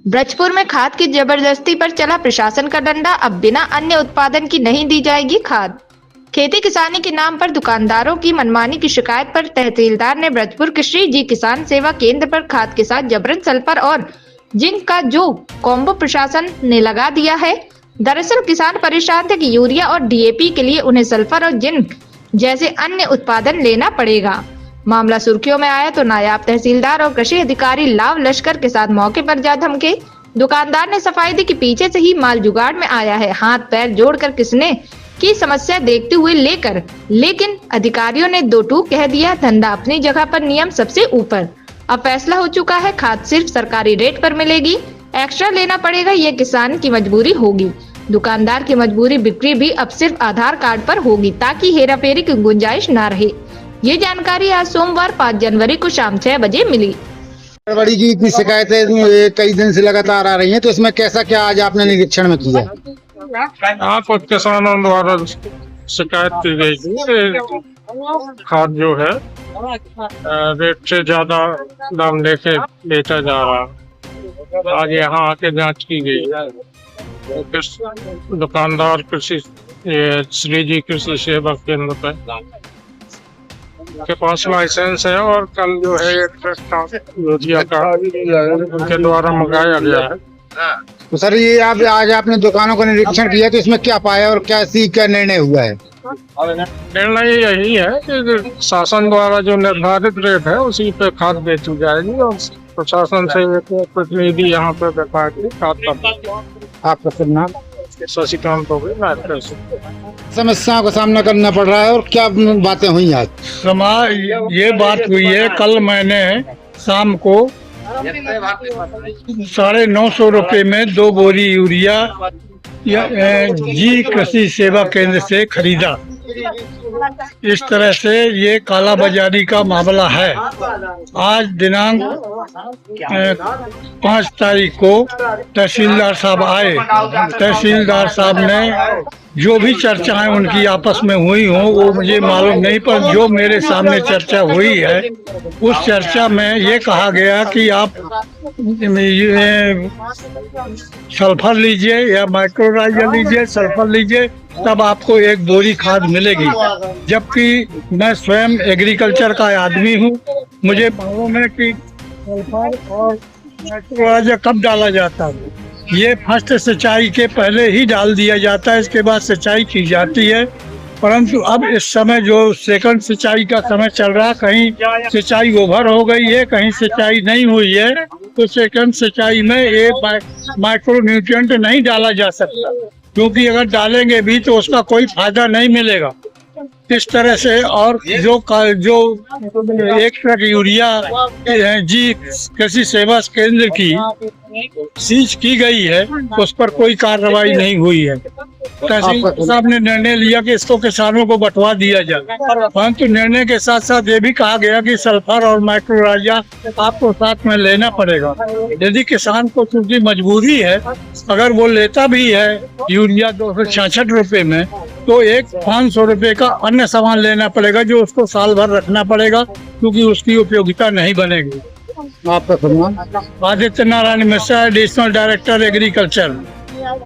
ब्रजपुर में खाद की जबरदस्ती पर चला प्रशासन का डंडा। अब बिना अन्य उत्पादन की नहीं दी जाएगी खाद। खेती किसानी के नाम पर दुकानदारों की मनमानी की शिकायत पर तहसीलदार ने ब्रजपुर के श्री जी किसान सेवा केंद्र पर खाद के साथ जबरन सल्फर और जिंक का जो कॉम्बो प्रशासन ने लगा दिया है। दरअसल किसान परेशान थे कि यूरिया और डीएपी के लिए उन्हें सल्फर और जिंक जैसे अन्य उत्पादन लेना पड़ेगा। मामला सुर्खियों में आया तो नायब तहसीलदार और कृषि अधिकारी लाव लश्कर के साथ मौके पर जा धमके। दुकानदार ने सफाई दी कि पीछे से ही माल जुगाड़ में आया है, हाथ पैर जोड़कर किसने की समस्या देखते हुए लेकिन अधिकारियों ने दो टूक कह दिया। धंधा अपनी जगह पर, नियम सबसे ऊपर। अब फैसला हो चुका है, खाद सिर्फ सरकारी रेट पर मिलेगी, एक्स्ट्रा लेना पड़ेगा। ये किसान की मजबूरी होगी। दुकानदार की मजबूरी बिक्री भी अब सिर्फ आधार कार्ड पर होगी ताकि हेराफेरी की गुंजाइश न रहे। ये जानकारी आज सोमवार 5 जनवरी को शाम 6 बजे मिली। गड़बड़ी की इतनी शिकायतें कई दिन से लगातार आ रही हैं, तो इसमें कैसा क्या आज आपने निरीक्षण में किया? यहाँ कुछ किसानों द्वारा शिकायत की गई थी, खाद जो है रेट से ज्यादा दाम लेके बेचा जा रहा है। आज यहाँ आके जांच की गई। दुकानदार कृषि श्री जी कृषि सेवा केंद्र पे के पास लाइसेंस है और कल जो है यूरिया का उनके द्वारा मंगाया गया है। तो सर, ये आज आपने दुकानों का निरीक्षण किया, तो इसमें क्या पाया और क्या निर्णय हुआ है? निर्णय यही है कि शासन द्वारा जो निर्धारित रेट है उसी पे खाद बेची जाएगी और प्रशासन से प्रतिनिधि यहाँ पे व्यापार की खाद करता। आपका शुभ नाम? शशिकांत हो गई। समस्याओं का सामना करना पड़ रहा है और क्या बातें हुई आज? ये बात हुई है, कल मैंने शाम को 950 रुपए में 2 बोरी यूरिया जी कृषि सेवा केंद्र से खरीदा। इस तरह से ये काला बाजारी का मामला है। आज दिनांक 5 तारीख को तहसीलदार साहब आए। तहसीलदार साहब ने जो भी चर्चाएं उनकी आपस में हुई हो वो मुझे मालूम नहीं, पर जो मेरे सामने चर्चा हुई है उस चर्चा में ये कहा गया कि आप सल्फर लीजिए या माइक्रोराइजा लीजिए, सल्फर लीजिए, तब आपको 1 बोरी खाद मिलेगी। जबकि मैं स्वयं एग्रीकल्चर का आदमी हूँ, मुझे मालूम है कि सल्फर और माइक्रोराइजा कब डाला जाता है। ये फर्स्ट सिंचाई के पहले ही डाल दिया जाता है, इसके बाद सिंचाई की जाती है। परंतु अब इस समय जो सेकंड सिंचाई का समय चल रहा, कहीं सिंचाई ओवर हो गई है, कहीं सिंचाई नहीं हुई है, तो सेकंड सिंचाई में ये माइक्रो न्यूट्रिएंट नहीं डाला जा सकता, क्योंकि अगर डालेंगे भी तो उसका कोई फायदा नहीं मिलेगा। इस तरह से और जो 1 ट्रक यूरिया जी कृषि सेवा केंद्र की सीज की गई है, उस पर कोई कार्रवाई नहीं हुई है। तहसीलदार साहब ने निर्णय लिया कि इसको किसानों को बंटवा दिया जाए, परंतु निर्णय के साथ साथ ये भी कहा गया कि सल्फर और माइक्रोराइजा आपको साथ में लेना पड़ेगा। यदि किसान को चूंकि मजबूरी है, अगर वो लेता भी है यूरिया 266 रुपए में, तो 500 रुपए का अन्य सामान लेना पड़ेगा जो उसको साल भर रखना पड़ेगा, क्योंकि उसकी उपयोगिता नहीं बनेगी। आपका शुभ नाम? Aditya Narayan Mishra, additional director agriculture.